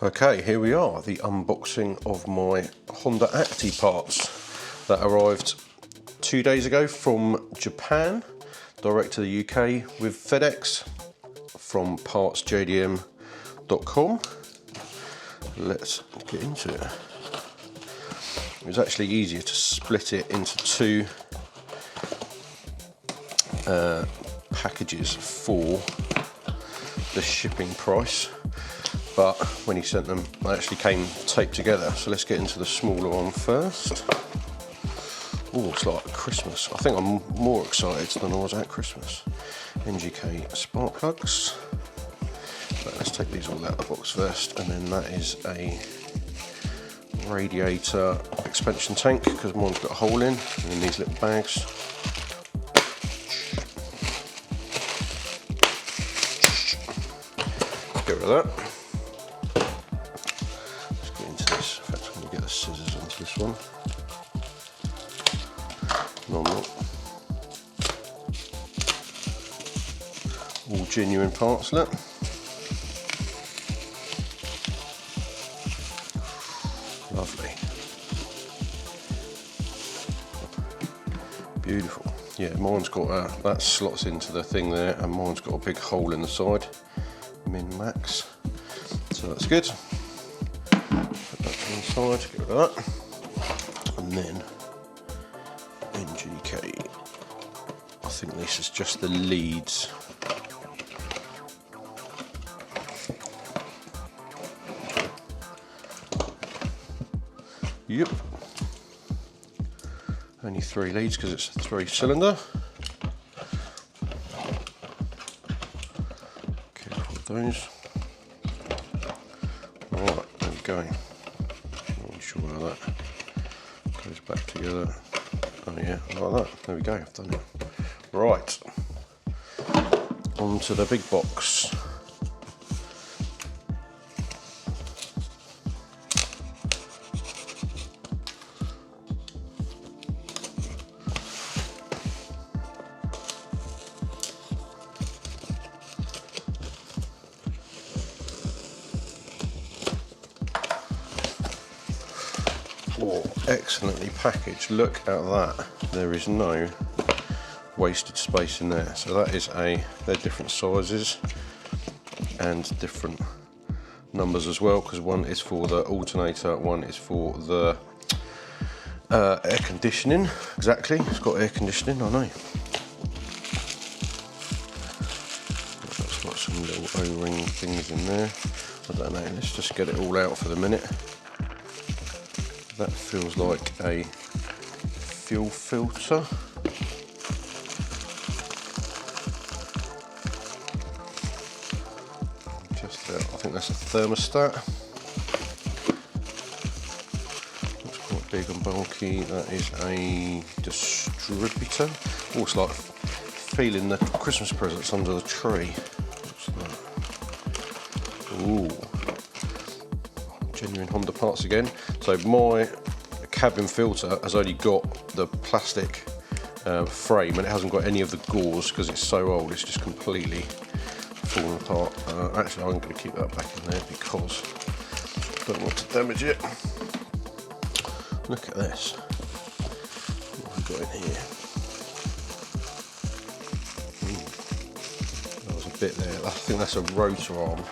Okay, here we are, the unboxing of my Honda Acty parts that arrived 2 days ago from Japan, direct to the UK with FedEx from partsjdm.com. Let's get into it. It was actually easier to split it into two packages for the shipping price, but when he sent them they actually came taped together. So let's get into the smaller one first. Oh, it's like Christmas. I think I'm more excited than I was at Christmas. NGK spark plugs. But let's take these all out of the box first, and then that is a radiator expansion tank because mine's got a hole in, and in these little bags. Get rid of that. Let's get into this. In fact, I'm going to get the scissors onto this one. No, I'm not. All genuine parts, look. Lovely. Beautiful. Yeah, mine's got that slots into the thing there, and mine's got a big hole in the side. Min max. So that's good. Put that to one side, get rid of that. And then NGK. I think this is just the leads. Yep. Only 3 leads because it's a 3-cylinder. Careful with those. Right, there we go. Not really sure how that goes back together. Oh yeah, like that. There we go, I've done it. Right. On to the big box. Oh, excellently packaged. Look at that. There is no wasted space in there. So that is they're different sizes and different numbers as well, because one is for the alternator, one is for the air conditioning. Exactly, it's got air conditioning, I know. That's got some little O-ring things in there. I don't know, let's just get it all out for the minute. That feels like a fuel filter. Just I think that's a thermostat. Looks quite big and bulky. That is a distributor. Oh, it's like feeling the Christmas presents under the tree. What's that? Ooh. Genuine Honda parts again. So my cabin filter has only got the plastic frame, and it hasn't got any of the gauze because it's so old. It's just completely fallen apart. Actually, I'm going to keep that back in there because I don't want to damage it. Look at this. What have we got in here? There was a bit there. I think that's a rotor arm.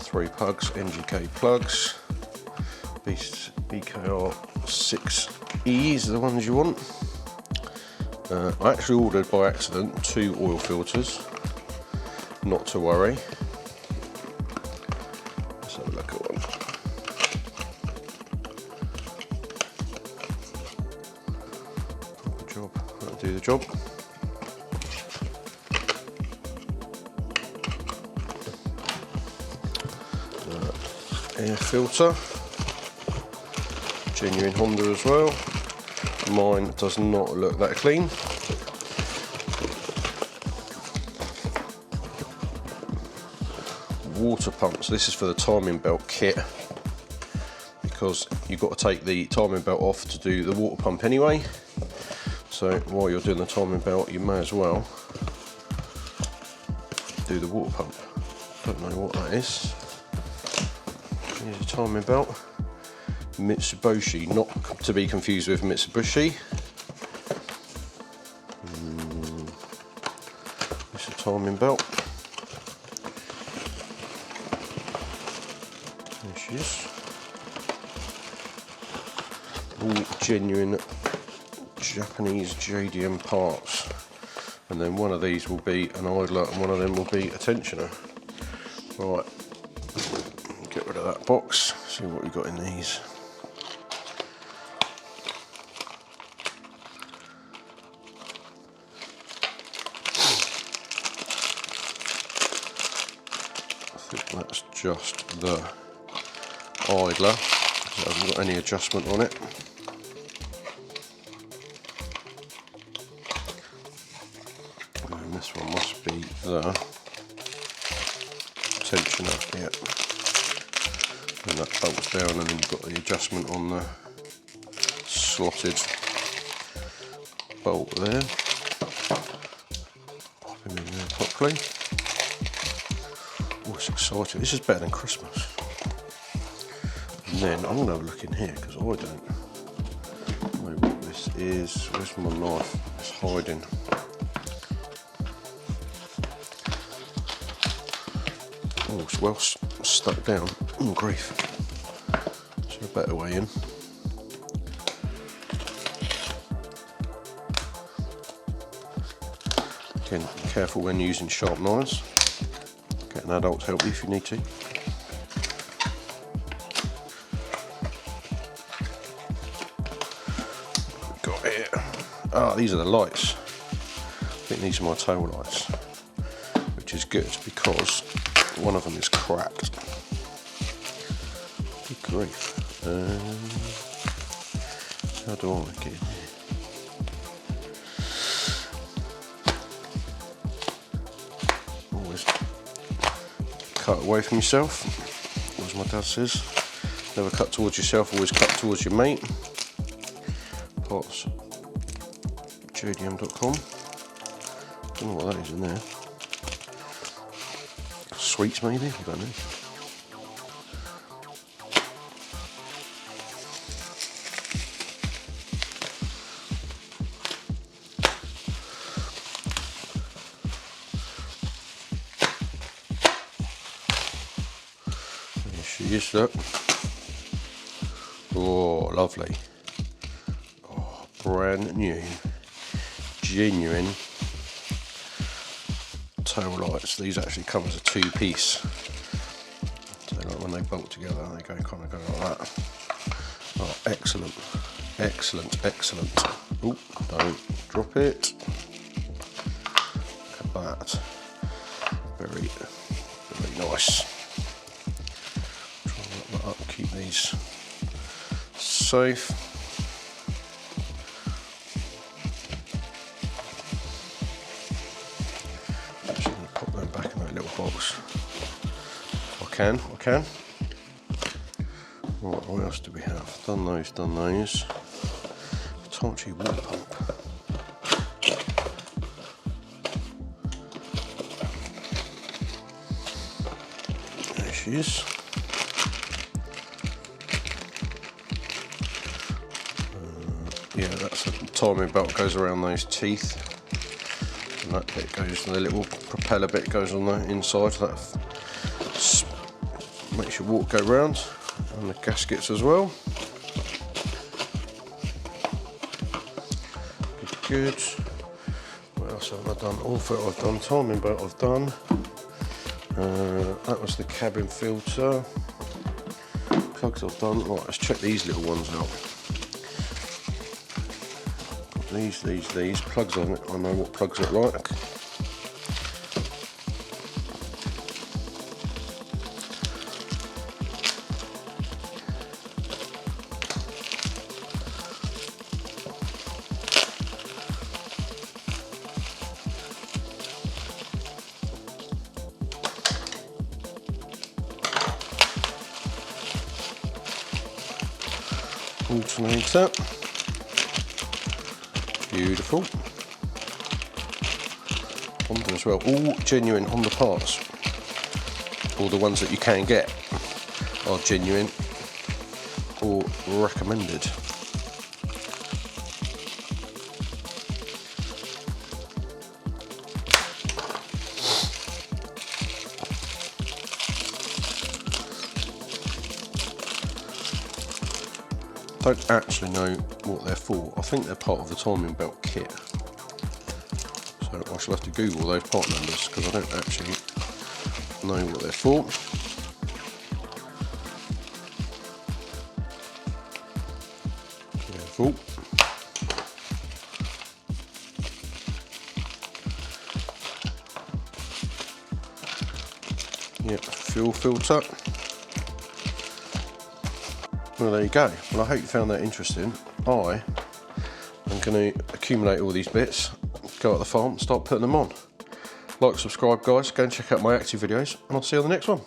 3 plugs, NGK plugs. BKR 6Es are the ones you want. I actually ordered by accident 2 oil filters. Not to worry. Let's have a look at one. Proper job. That'll do the job. Air filter. Genuine Honda as well. Mine does not look that clean. Water pumps. This is for the timing belt kit, because you've got to take the timing belt off to do the water pump anyway. So while you're doing the timing belt, you may as well do the water pump. Don't know what that is. Here's a timing belt. Mitsubishi, not to be confused with Mitsubishi. It's a timing belt. There she is. All genuine Japanese JDM parts. And then one of these will be an idler and one of them will be a tensioner. Right, get rid of that box, see what we've got in these. I think that's just the idler, it hasn't got any adjustment on it. And this one must be the tensioner, yeah. And that bolts down, and then you've got the adjustment on the slotted bolt there. Pop him in there properly. Oh, it's exciting. This is better than Christmas. And then I'm going to have a look in here because I don't know what this is. Where's my knife? It's hiding. Oh, it's well stuck down. Oh, grief. Is there a better way in? Again, be careful when using sharp knives. Get an adult to help you if you need to. Got here. Ah, these are the lights. I think these are my tail lights, which is good because one of them is cracked. Good grief. How do I get in here? Always cut away from yourself, as my dad says. Never cut towards yourself, always cut towards your mate. Parts JDM.com. Don't know what that is in there. Sweets maybe? I don't know. There she is, look. Oh, lovely. Oh, brand new, genuine tail lights. These actually come as a two-piece, so like when they bolt together they kind of go like that. Oh, excellent, excellent, excellent. Oh, don't drop it. Look at that. Very, very nice. Try and lock that up, keep these safe. Box. I can. Right, what else do we have? Done those. Hitachi water pump. There she is. Yeah, that's a timing belt goes around those teeth. And that bit goes, the little propeller bit goes on the inside, that makes your walk go round, and the gaskets as well. Good. What else have I done? All I've done, timing belt I've done. That was the cabin filter. Plugs I've done. Right, let's check these little ones out. These plugs on it. I know what plugs look like. Alternator. Beautiful. Honda as well. All genuine Honda parts. All the ones that you can get. are genuine or recommended. Don't actually know what they're for. I think they're part of the timing belt kit. So I shall have to Google those part numbers because I don't actually know what they're for. Careful. Yep, fuel filter. Well, there you go. Well, I hope you found that interesting. I am going to accumulate all these bits, go out the farm, start putting them on. Like, subscribe, guys. Go and check out my Acty videos, and I'll see you on the next one.